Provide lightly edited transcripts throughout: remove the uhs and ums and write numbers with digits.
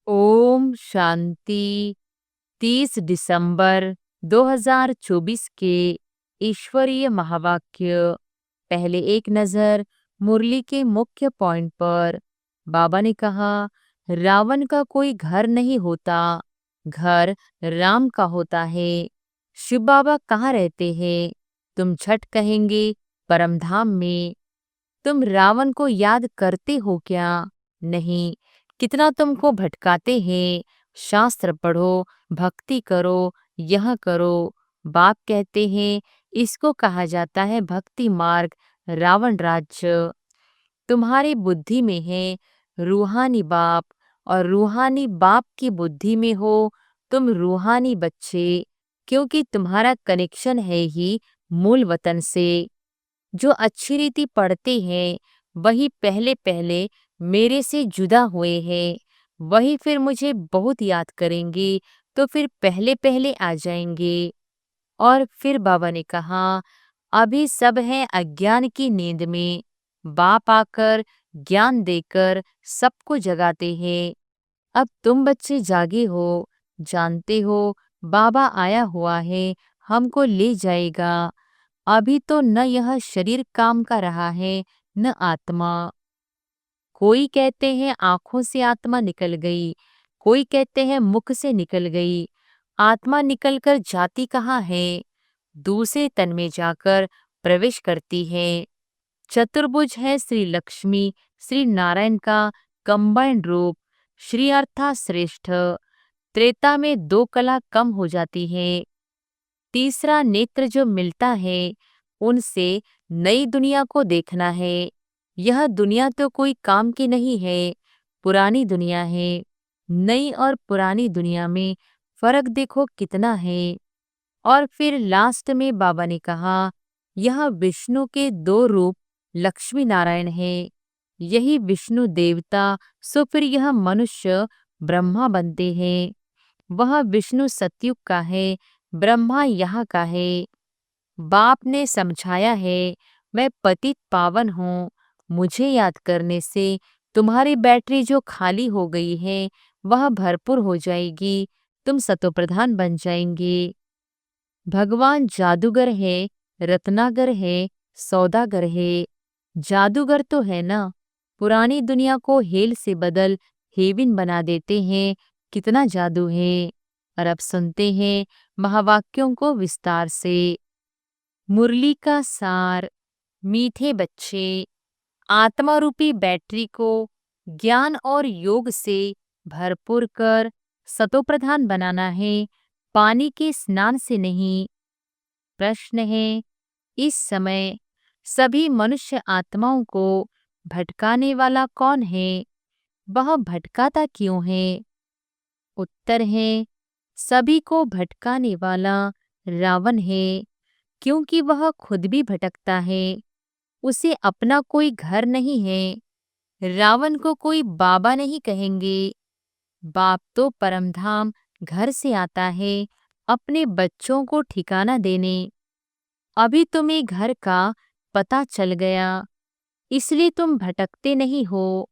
ओम शांति। 30 दिसंबर 2024 के ईश्वरीय महावाक्य। पहले एक नजर मुरली के मुख्य पॉइंट पर। बाबा ने कहा, रावण का कोई घर नहीं होता, घर राम का होता है। शिव बाबा कहाँ रहते हैं? तुम छठ कहेंगे परमधाम में। तुम रावण को याद करते हो क्या? नहीं। कितना तुमको भटकाते हैं। शास्त्र पढ़ो, भक्ति करो, यह करो। बाप कहते हैं इसको कहा जाता है भक्ति मार्ग, रावण राज्य। तुम्हारी बुद्धि में है रूहानी बाप, और रूहानी बाप की बुद्धि में हो तुम रूहानी बच्चे, क्योंकि तुम्हारा कनेक्शन है ही मूल वतन से। जो अच्छी रीति पढ़ते हैं वही पहले पहले मेरे से जुदा हुए हैं, वही फिर मुझे बहुत याद करेंगे, तो फिर पहले पहले आ जाएंगे। और फिर बाबा ने कहा, अभी सब हैं अज्ञान की नींद में। बाप आकर ज्ञान देकर सबको जगाते हैं। अब तुम बच्चे जागे हो, जानते हो बाबा आया हुआ है, हमको ले जाएगा। अभी तो न यह शरीर काम का रहा है, न आत्मा। कोई कहते हैं आंखों से आत्मा निकल गई, कोई कहते हैं मुख से निकल गई। आत्मा निकलकर जाती कहाँ है? दूसरे तन में जाकर प्रवेश करती है। चतुर्भुज है श्री लक्ष्मी, श्री नारायण का कंबाइंड रूप। श्री अर्थात श्रेष्ठ। त्रेता में दो कला कम हो जाती है। तीसरा नेत्र जो मिलता है उनसे नई दुनिया को देखना है। यह दुनिया तो कोई काम की नहीं है, पुरानी दुनिया है। नई और पुरानी दुनिया में फर्क देखो कितना है। और फिर लास्ट में बाबा ने कहा, यह विष्णु के दो रूप लक्ष्मी नारायण है। यही विष्णु देवता, सो फिर यह मनुष्य ब्रह्मा बनते हैं। वह विष्णु सतयुग का है, ब्रह्मा यहाँ का है। बाप ने समझाया है, मैं पतित पावन हूँ। मुझे याद करने से तुम्हारी बैटरी जो खाली हो गई है वह भरपूर हो जाएगी, तुम सतोप्रधान बन जाएंगे। भगवान जादूगर है, रत्नागर है, सौदागर है। जादूगर तो है ना, पुरानी दुनिया को हेल से बदल हेविन बना देते हैं। कितना जादू है। और अब सुनते हैं महावाक्यों को विस्तार से। मुरली का सार। मीठे बच्चे, आत्मा रूपी बैटरी को ज्ञान और योग से भरपूर कर सतोप्रधान बनाना है, पानी के स्नान से नहीं। प्रश्न है, इस समय सभी मनुष्य आत्माओं को भटकाने वाला कौन है? वह भटकाता क्यों है? उत्तर है, सभी को भटकाने वाला रावण है, क्योंकि वह खुद भी भटकता है। उसे अपना कोई घर नहीं है। रावण को कोई बाबा नहीं कहेंगे। बाप तो परमधाम घर से आता है अपने बच्चों को ठिकाना देने। अभी तुम्हें घर का पता चल गया, इसलिए तुम भटकते नहीं हो।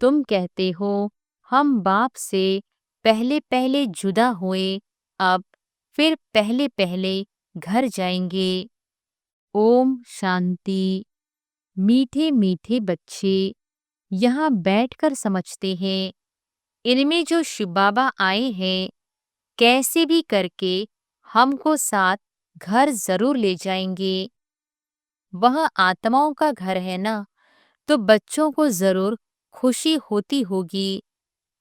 तुम कहते हो हम बाप से पहले पहले जुदा हुए, अब फिर पहले पहले घर जाएंगे। ओम शांति। मीठे मीठे बच्चे यहाँ बैठकर समझते हैं, इनमें जो शिव बाबा आए हैं कैसे भी करके हमको साथ घर जरूर ले जाएंगे। वह आत्माओं का घर है ना, तो बच्चों को जरूर खुशी होती होगी।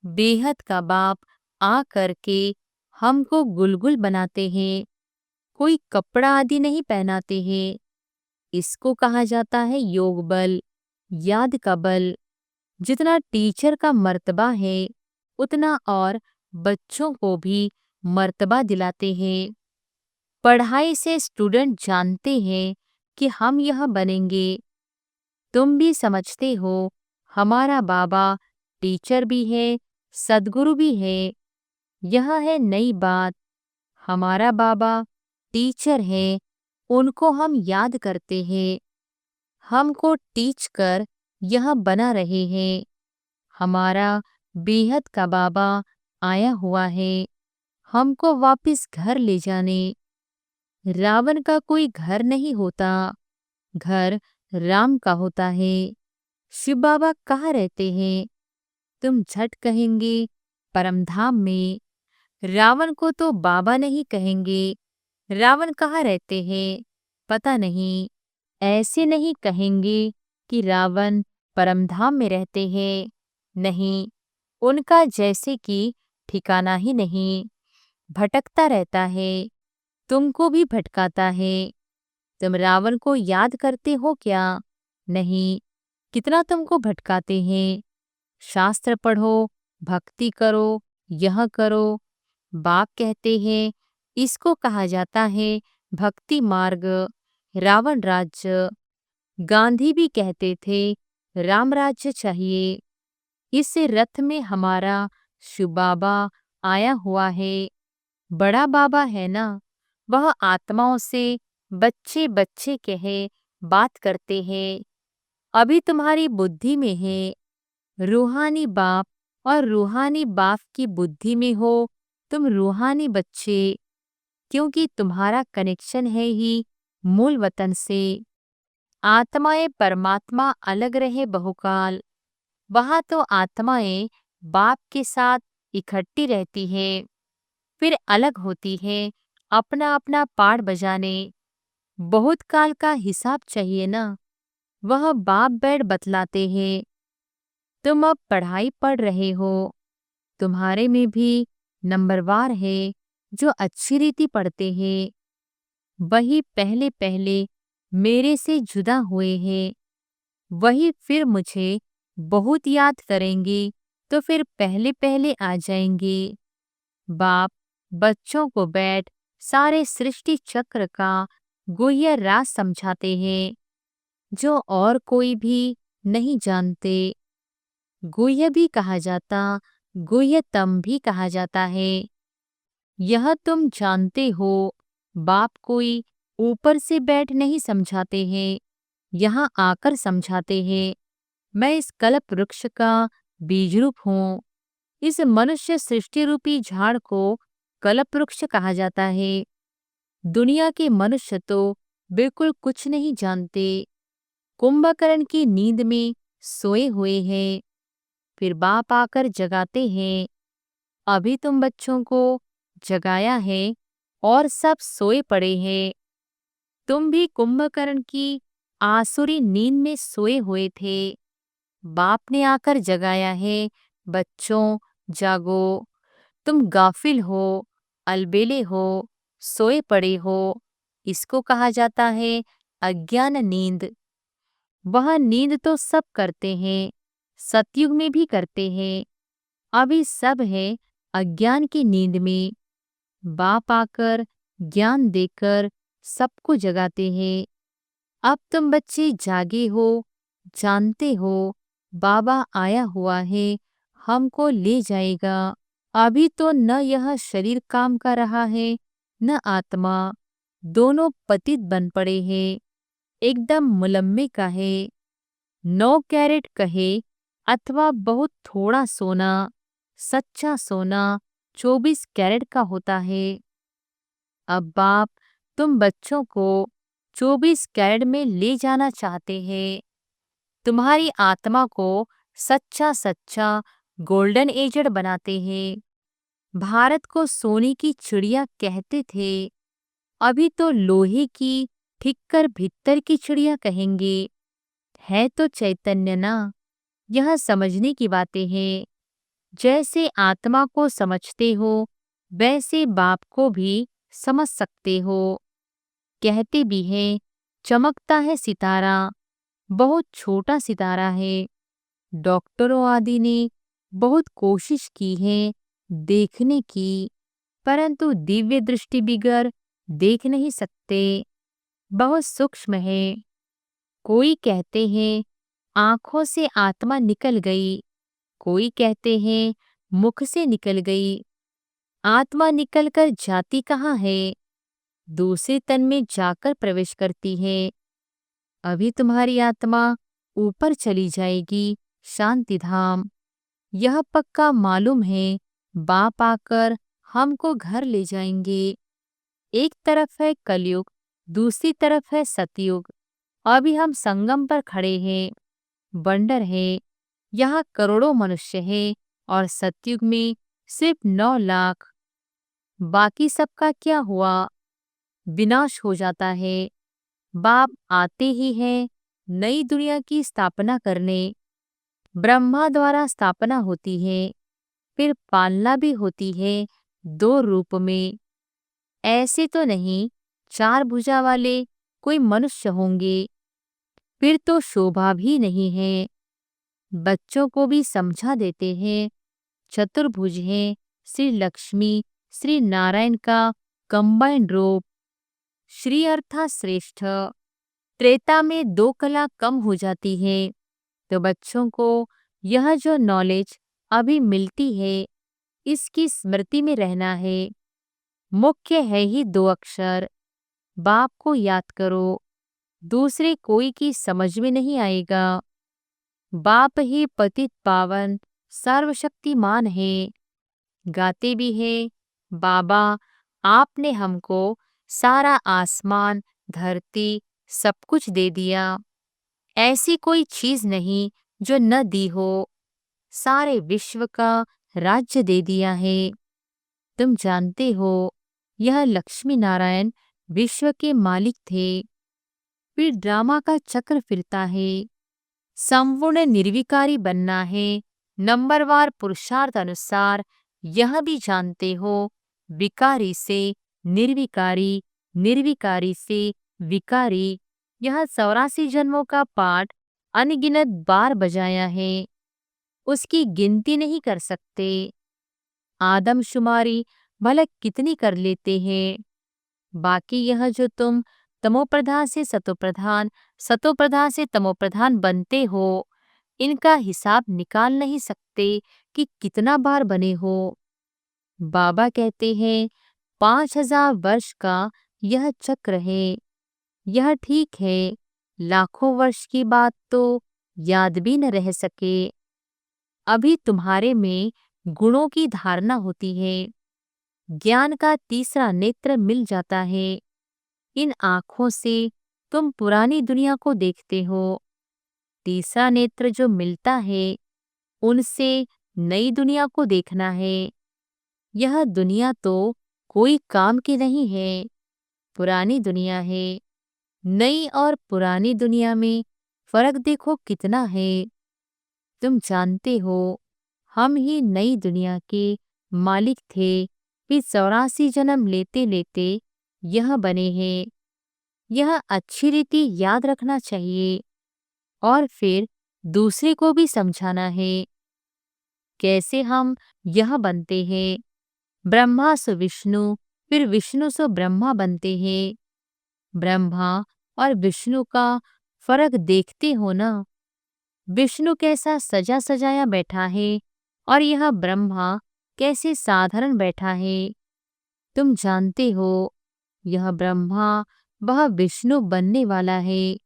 बेहद का बाप आ करके हमको गुलगुल बनाते हैं, कोई कपड़ा आदि नहीं पहनाते हैं। इसको कहा जाता है योग बल, याद का बल। जितना टीचर का मर्तबा है उतना और बच्चों को भी मर्तबा दिलाते हैं। पढ़ाई से स्टूडेंट जानते हैं कि हम यह बनेंगे। तुम भी समझते हो हमारा बाबा टीचर भी है, सद्गुरु भी है। यह है नई बात। हमारा बाबा टीचर है, उनको हम याद करते हैं। हमको टीच कर यह बना रहे हैं। हमारा बेहद का बाबा आया हुआ है हमको वापस घर ले जाने। रावण का कोई घर नहीं होता, घर राम का होता है। शिव बाबा कहाँ रहते हैं? तुम झट कहेंगे परमधाम में। रावण को तो बाबा नहीं कहेंगे। रावण कहाँ रहते हैं? पता नहीं। ऐसे नहीं कहेंगे कि रावण परमधाम में रहते हैं। नहीं, उनका जैसे कि ठिकाना ही नहीं। भटकता रहता है, तुमको भी भटकाता है। तुम रावण को याद करते हो क्या? नहीं। कितना तुमको भटकाते हैं। शास्त्र पढ़ो, भक्ति करो, यह करो। बाप कहते हैं इसको कहा जाता है भक्ति मार्ग, रावण राज्य। गांधी भी कहते थे राम राज्य चाहिए। इस रथ में हमारा शिव बाबा आया हुआ है। बड़ा बाबा है ना, वह आत्माओं से बच्चे बच्चे कहे बात करते हैं। अभी तुम्हारी बुद्धि में है। रूहानी बाप और रूहानी बाप की बुद्धि में हो तुम रूहानी बच्चे, क्योंकि तुम्हारा कनेक्शन है ही मूल वतन से। आत्माएं परमात्मा अलग रहे बहुकाल, वहां तो आत्माएं बाप के साथ इकट्ठी रहती है, फिर अलग होती है अपना अपना पाठ बजाने। बहुत काल का हिसाब चाहिए ना, वह बाप बैठ बतलाते हैं। तुम अब पढ़ाई पढ़ रहे हो, तुम्हारे में भी नंबरवार है जो अच्छी रीति पढ़ते हैं। वही पहले पहले मेरे से जुदा हुए हैं, वही फिर मुझे बहुत याद करेंगे तो फिर पहले पहले आ जाएंगे। बाप बच्चों को बैठ सारे सृष्टि चक्र का गुह्य राज समझाते हैं, जो और कोई भी नहीं जानते। गुह्य भी कहा जाता, गुह्यतम भी कहा जाता है। यह तुम जानते हो, बाप कोई ऊपर से बैठ नहीं समझाते हैं, यहाँ आकर समझाते हैं। मैं इस कल्प वृक्ष का बीज रूप हूँ। इस मनुष्य सृष्टि रूपी झाड़ को कल्प वृक्ष कहा जाता है। दुनिया के मनुष्य तो बिल्कुल कुछ नहीं जानते, कुंभकर्ण की नींद में सोए हुए हैं। फिर बाप आकर जगाते हैं। अभी तुम बच्चों को जगाया है और सब सोए पड़े हैं। तुम भी कुंभकर्ण की आसुरी नींद में सोए हुए थे। बाप ने आकर जगाया है, बच्चों जागो। तुम गाफिल हो, अलबेले हो, सोए पड़े हो। इसको कहा जाता है अज्ञान नींद। वह नींद तो सब करते हैं, सतयुग में भी करते हैं। अभी सब है अज्ञान की नींद में। बाप आकर ज्ञान देकर सबको जगाते हैं। अब तुम बच्चे जागे हो, जानते हो बाबा आया हुआ है, हमको ले जाएगा। अभी तो न यह शरीर काम कर रहा है न आत्मा, दोनों पतित बन पड़े हैं। एकदम मुलम्मे का है। 9 कैरेट कहे अथवा बहुत थोड़ा सोना, सच्चा सोना 24 कैरेट का होता है। अब बाप तुम बच्चों को 24 कैरेट में ले जाना चाहते हैं। तुम्हारी आत्मा को सच्चा सच्चा गोल्डन एजड बनाते हैं। भारत को सोने की चिड़िया कहते थे, अभी तो लोहे की ठिक्कर भीतर की चिड़िया कहेंगे। है तो चैतन्य ना, यह समझने की बातें हैं। जैसे आत्मा को समझते हो, वैसे बाप को भी समझ सकते हो। कहते भी हैं चमकता है सितारा, बहुत छोटा सितारा है। डॉक्टरों आदि ने बहुत कोशिश की है देखने की, परंतु दिव्य दृष्टि बिगर देख नहीं सकते, बहुत सूक्ष्म है। कोई कहते हैं आंखों से आत्मा निकल गई, कोई कहते हैं मुख से निकल गई। आत्मा निकलकर जाती कहाँ है? दूसरे तन में जाकर प्रवेश करती है। अभी तुम्हारी आत्मा ऊपर चली जाएगी शांति धाम। यह पक्का मालूम है बाप आकर हमको घर ले जाएंगे। एक तरफ है कलयुग, दूसरी तरफ है सतयुग। अभी हम संगम पर खड़े हैं। बंडर है, यहाँ करोड़ों मनुष्य हैं और सतयुग में सिर्फ 9 लाख। बाकी सबका क्या हुआ? विनाश हो जाता है। बाप आते ही हैं नई दुनिया की स्थापना करने। ब्रह्मा द्वारा स्थापना होती है, फिर पालना भी होती है 2 रूप में। ऐसे तो नहीं 4 भुजा वाले कोई मनुष्य होंगे, फिर तो शोभा भी नहीं है। बच्चों को भी समझा देते हैं चतुर्भुज हैं श्री लक्ष्मी श्री नारायण का कंबाइंड रूप। श्री अर्थात श्रेष्ठ। त्रेता में 2 कला कम हो जाती है, तो बच्चों को यह जो नॉलेज अभी मिलती है इसकी स्मृति में रहना है। मुख्य है ही 2 अक्षर। बाप को याद करो, दूसरे कोई की समझ में नहीं आएगा। बाप ही पतित पावन सर्वशक्तिमान है। गाते भी है, बाबा आपने हमको सारा आसमान धरती सब कुछ दे दिया। ऐसी कोई चीज नहीं जो न दी हो। सारे विश्व का राज्य दे दिया है। तुम जानते हो यह लक्ष्मी नारायण विश्व के मालिक थे। फिर ड्रामा का चक्र फिरता है। संपूर्ण निर्विकारी बनना है। नंबरवार पुरुषार्थ अनुसार यह भी जानते हो, विकारी से निर्विकारी, निर्विकारी से विकारी। यह 84 जन्मों का पाठ अनगिनत बार बजाया है, उसकी गिनती नहीं कर सकते। आदमशुमारी भला कितनी कर लेते हैं। बाकी यह जो तुम तमोप्रधान से सतोप्रधान, सतोप्रधान से तमोप्रधान बनते हो, इनका हिसाब निकाल नहीं सकते कि कितना बार बने हो। बाबा कहते हैं 5000 वर्ष का यह चक्र है। यह ठीक है, लाखों वर्ष की बात तो याद भी न रह सके। अभी तुम्हारे में गुणों की धारणा होती है। ज्ञान का तीसरा नेत्र मिल जाता है। इन आँखों से तुम पुरानी दुनिया को देखते हो। तीसरा नेत्र जो मिलता है उनसे नई दुनिया को देखना है। यह दुनिया तो कोई काम की नहीं है, पुरानी दुनिया है। नई और पुरानी दुनिया में फर्क देखो कितना है। तुम जानते हो हम ही नई दुनिया के मालिक थे, फिर 84 जन्म लेते लेते यह बने हैं। यह अच्छी रीति याद रखना चाहिए और फिर दूसरे को भी समझाना है। कैसे हम यह बनते हैं, ब्रह्मा से विष्णु, फिर विष्णु से ब्रह्मा बनते हैं। ब्रह्मा और विष्णु का फर्क देखते हो ना। विष्णु कैसा सजा सजाया बैठा है और यह ब्रह्मा कैसे साधारण बैठा है। तुम जानते हो यह ब्रह्मा वह विष्णु बनने वाला है।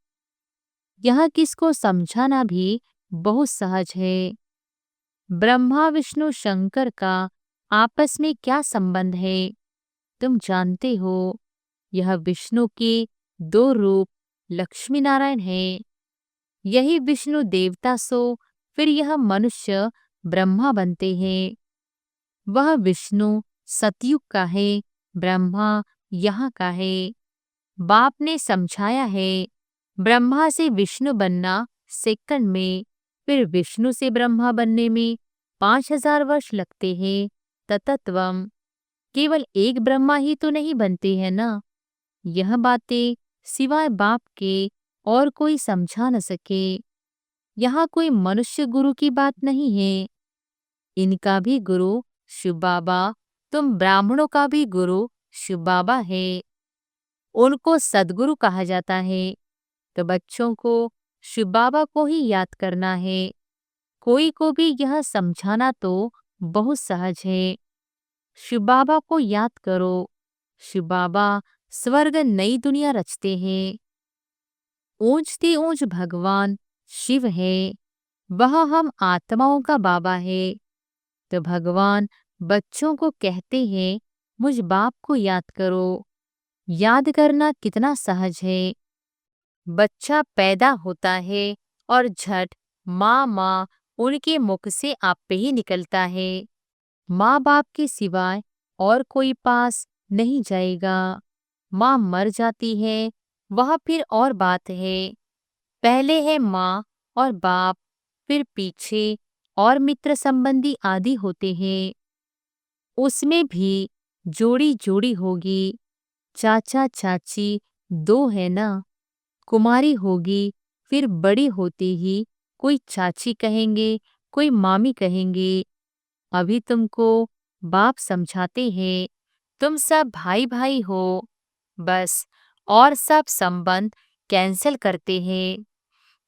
यह किसको समझाना भी बहुत सहज है। ब्रह्मा विष्णु शंकर का आपस में क्या संबंध है? तुम जानते हो यह विष्णु के 2 रूप लक्ष्मी नारायण है। यही विष्णु देवता सो फिर यह मनुष्य ब्रह्मा बनते हैं। वह विष्णु सतयुग का है, ब्रह्मा यहाँ का है। बाप ने समझाया है ब्रह्मा से विष्णु बनना सेकंड में, फिर विष्णु से ब्रह्मा बनने में 5000 वर्ष लगते हैं। ततत्वम केवल एक ब्रह्मा ही तो नहीं बनते हैं ना। यह बातें सिवाय बाप के और कोई समझा न सके। यहाँ कोई मनुष्य गुरु की बात नहीं है। इनका भी गुरु शिव बाबा, तुम ब्राह्मणों का भी गुरु शिव बाबा है। उनको सद्गुरु कहा जाता है। तो बच्चों को शिव बाबा को ही याद करना है। कोई को भी यह समझाना तो बहुत सहज है। शिव बाबा को याद करो। शिव बाबा स्वर्ग नई दुनिया रचते हैं। ऊंचते ऊंच भगवान शिव है। वह हम आत्माओं का बाबा है। तो भगवान बच्चों को कहते हैं, मुझ बाप को याद करो। याद करना कितना सहज है। बच्चा पैदा होता है और झट माँ माँ उनके मुख से आपे ही निकलता है। माँ बाप के सिवाय और कोई पास नहीं जाएगा। माँ मर जाती है, वह फिर और बात है। पहले है माँ और बाप, फिर पीछे और मित्र संबंधी आदि होते हैं। उसमें भी जोड़ी जोड़ी होगी। चाचा चाची दो है ना। कुमारी होगी, फिर बड़ी होते ही कोई चाची कहेंगे, कोई मामी कहेंगे। अभी तुमको बाप समझाते हैं, तुम सब भाई भाई हो। बस और सब संबंध कैंसिल करते हैं।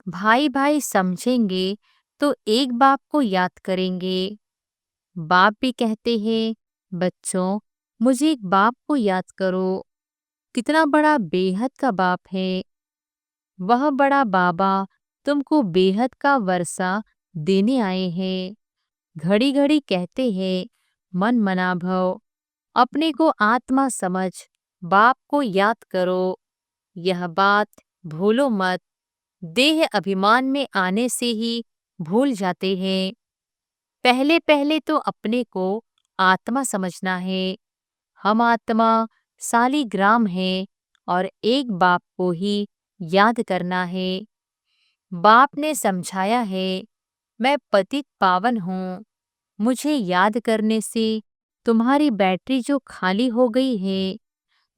भाई भाई समझेंगे तो एक बाप को याद करेंगे। बाप भी कहते हैं, बच्चों मुझे एक बाप को याद करो। कितना बड़ा बेहद का बाप है। वह बड़ा बाबा तुमको बेहद का वर्षा देने आए हैं। घड़ी घड़ी कहते हैं, मन मना भव, अपने को आत्मा समझ, बाप को याद करो। यह बात भूलो मत। देह अभिमान में आने से ही भूल जाते हैं। पहले पहले तो अपने को आत्मा समझना है। हम आत्मा सालीग्राम है और एक बाप को ही याद करना है। बाप ने समझाया है, मैं पतित पावन हूँ। मुझे याद करने से तुम्हारी बैटरी जो खाली हो गई है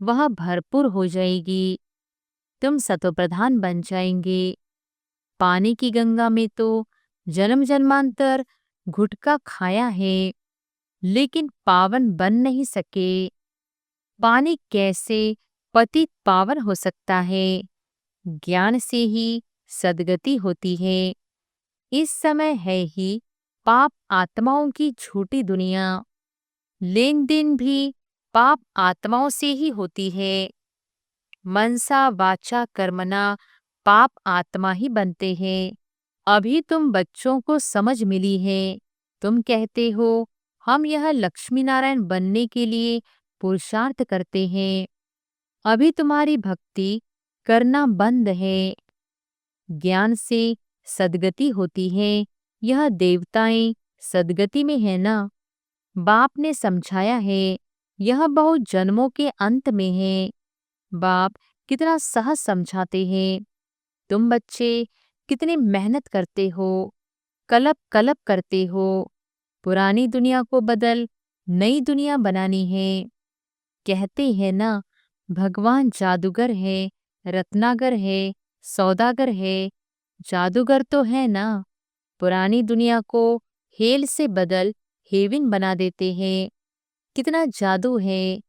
वह भरपूर हो जाएगी। तुम सतोप्रधान बन जाएंगे। पानी की गंगा में तो जन्म जन्मांतर गुटखा खाया है, लेकिन पावन बन नहीं सके। पानी कैसे पतित पावन हो सकता है? ज्ञान से ही सद्गति होती है। इस समय है ही पाप आत्माओं की झूठी दुनिया। लेन देन भी पाप आत्माओं से ही होती है। मनसा वाचा कर्मणा पाप आत्मा ही बनते हैं। अभी तुम बच्चों को समझ मिली है। तुम कहते हो, हम यह लक्ष्मी नारायण बनने के लिए पुरुषार्थ करते हैं। अभी तुम्हारी भक्ति करना बंद है। ज्ञान से सद्गति होती है। यह देवताएं सद्गति में है ना। बाप ने समझाया है, यह बहुत जन्मों के अंत में है। बाप कितना सहज समझाते हैं। तुम बच्चे कितनी मेहनत करते हो, कलप कलप करते हो। पुरानी दुनिया को बदल नई दुनिया बनानी है। कहते हैं ना, भगवान जादूगर है, रत्नागर है, सौदागर है। जादूगर तो है ना। पुरानी दुनिया को हेल से बदल हेविन बना देते हैं। कितना जादू है।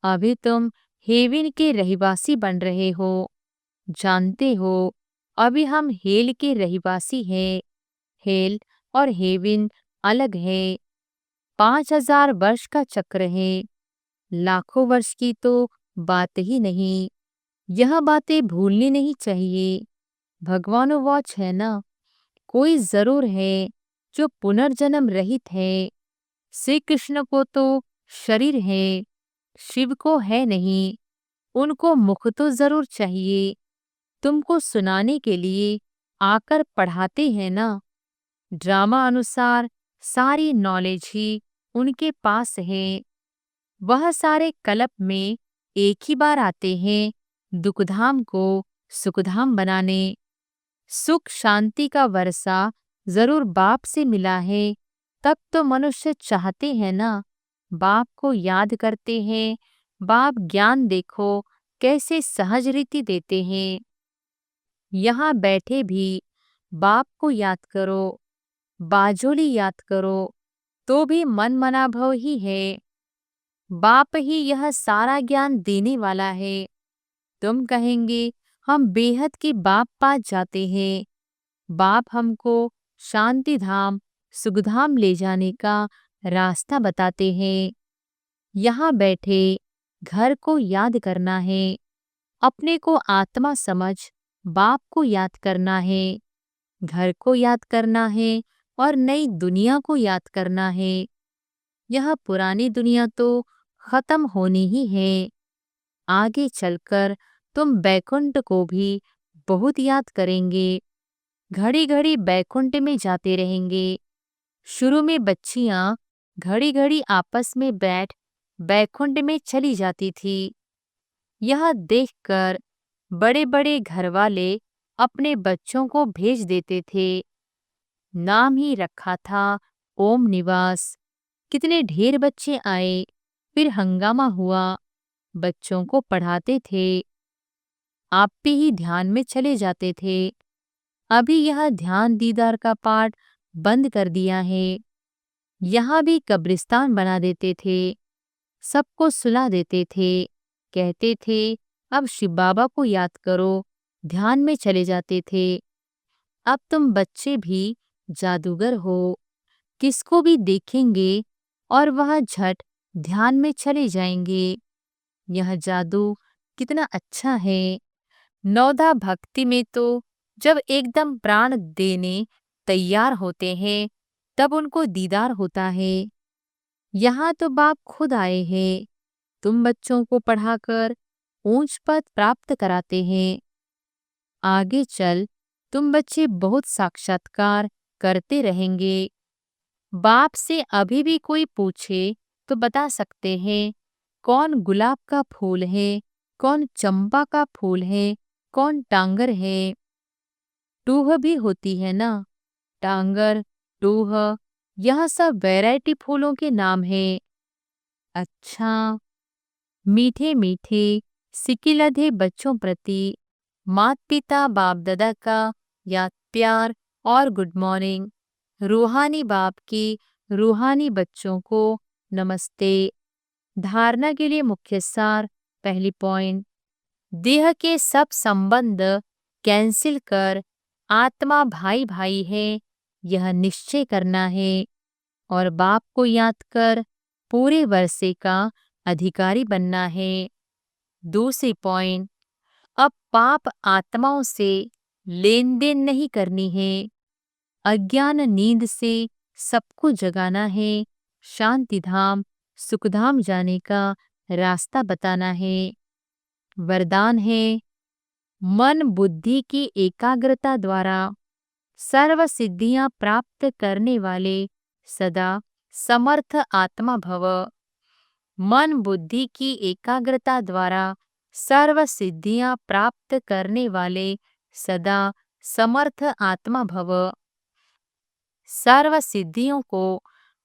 अभी तुम हेविन के रहिवासी बन रहे हो। जानते हो, अभी हम हेल के रहिवासी हैं। हेल और हेविन अलग है। 5000 वर्ष का चक्र है। लाखों वर्ष की तो बात ही नहीं। यह बातें भूलनी नहीं चाहिए। भगवानुवाच है ना, कोई जरूर है जो पुनर्जन्म रहित है। श्री कृष्ण को तो शरीर है, शिव को है नहीं। उनको मुख तो जरूर चाहिए। तुमको सुनाने के लिए आकर पढ़ाते हैं ना। ड्रामा अनुसार सारी नॉलेज ही उनके पास है। वह सारे कल्प में एक ही बार आते हैं, दुखधाम को सुखधाम बनाने। सुख शांति का वर्षा जरूर बाप से मिला है। तब तो मनुष्य चाहते हैं ना, बाप को याद करते हैं। बाप ज्ञान देखो कैसे सहज रीति देते हैं। यहाँ बैठे भी बाप को याद करो, बाजोली याद करो, तो भी मन मना भव ही है। बाप ही यह सारा ज्ञान देने वाला है। तुम कहेंगे, हम बेहद के बाप पास जाते हैं। बाप हमको शांति धाम सुखधाम ले जाने का रास्ता बताते हैं। यहाँ बैठे घर को याद करना है। अपने को आत्मा समझ बाप को याद करना है। घर को याद करना है और नई दुनिया को याद करना है। यह पुरानी दुनिया तो खत्म होनी ही है। आगे चलकर तुम बैकुंठ को भी बहुत याद करेंगे। घड़ी घड़ी बैकुंठ में जाते रहेंगे। शुरू में बच्चियां घड़ी घड़ी आपस में बैठ बैकुंठ में चली जाती थी। यह देखकर बड़े बड़े घरवाले अपने बच्चों को भेज देते थे। नाम ही रखा था ओम निवास। कितने ढेर बच्चे आए, फिर हंगामा हुआ। बच्चों को पढ़ाते थे, आप भी ही ध्यान में चले जाते थे। अभी यह ध्यान दीदार का पाठ बंद कर दिया है। यहाँ भी कब्रिस्तान बना देते थे, सबको सुला देते थे, कहते थे अब शिव बाबा को याद करो, ध्यान में चले जाते थे। अब तुम बच्चे भी जादूगर हो, किसको भी देखेंगे और वह झट ध्यान में चले जाएंगे। यह जादू कितना अच्छा है। नौदा भक्ति में तो जब एकदम प्राण देने तैयार होते हैं, तब उनको दीदार होता है। यहाँ तो बाप खुद आए हैं, तुम बच्चों को पढ़ाकर ऊंच पद प्राप्त कराते हैं। आगे चल तुम बच्चे बहुत साक्षात्कार करते रहेंगे। बाप से अभी भी कोई पूछे तो बता सकते हैं कौन गुलाब का फूल है, कौन चंपा का फूल है, कौन टांगर है। टूह भी होती है ना, टांगर, टूह, यह सब वैरायटी फूलों के नाम है। अच्छा, मीठे मीठे सिकिलधे बच्चों प्रति माता पिता बाप दादा का याद प्यार और गुड मॉर्निंग। रूहानी बाप की रूहानी बच्चों को नमस्ते। धारणा के लिए मुख्य सार, पहली पॉइंट, देह के सब संबंध कैंसिल कर आत्मा भाई भाई है, यह निश्चय करना है और बाप को याद कर पूरे वर्षे का अधिकारी बनना है। दूसरी पॉइंट, अब पाप आत्माओं से लेन देन नहीं करनी है। अज्ञान नींद से सबको जगाना है, शांति धाम सुखधाम जाने का रास्ता बताना है। वरदान है, मन बुद्धि की एकाग्रता द्वारा सर्व सिद्धियां प्राप्त करने वाले सदा समर्थ आत्मा भव। मन बुद्धि की एकाग्रता द्वारा सर्व सिद्धियां प्राप्त करने वाले सदा समर्थ आत्मा भव। सर्व सिद्धियों को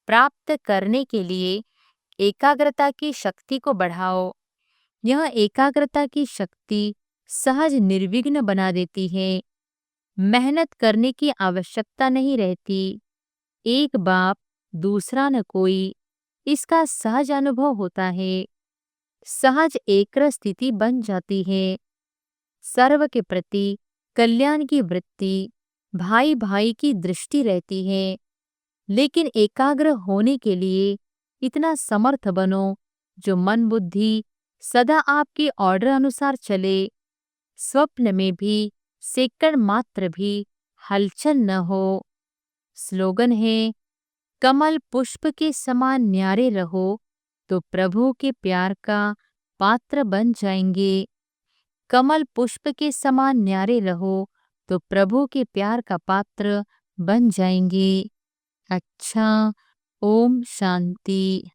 प्राप्त करने के लिए एकाग्रता की शक्ति को बढ़ाओ। यह एकाग्रता की शक्ति सहज निर्विघ्न बना देती है। मेहनत करने की आवश्यकता नहीं रहती। एक बाप दूसरा न कोई, इसका सहज अनुभव होता है। सहज एकर स्थिति बन जाती है। सर्व के प्रति कल्याण की वृत्ति, भाई भाई की दृष्टि रहती है। लेकिन एकाग्र होने के लिए इतना समर्थ बनो जो मन बुद्धि सदा आपके ऑर्डर अनुसार चले। स्वप्न में भी सेकंड मात्र भी हलचल न हो। स्लोगन है, कमल पुष्प के समान न्यारे रहो तो प्रभु के प्यार का पात्र बन जाएंगे। कमल पुष्प के समान न्यारे रहो तो प्रभु के प्यार का पात्र बन जाएंगे। अच्छा, ओम शांति।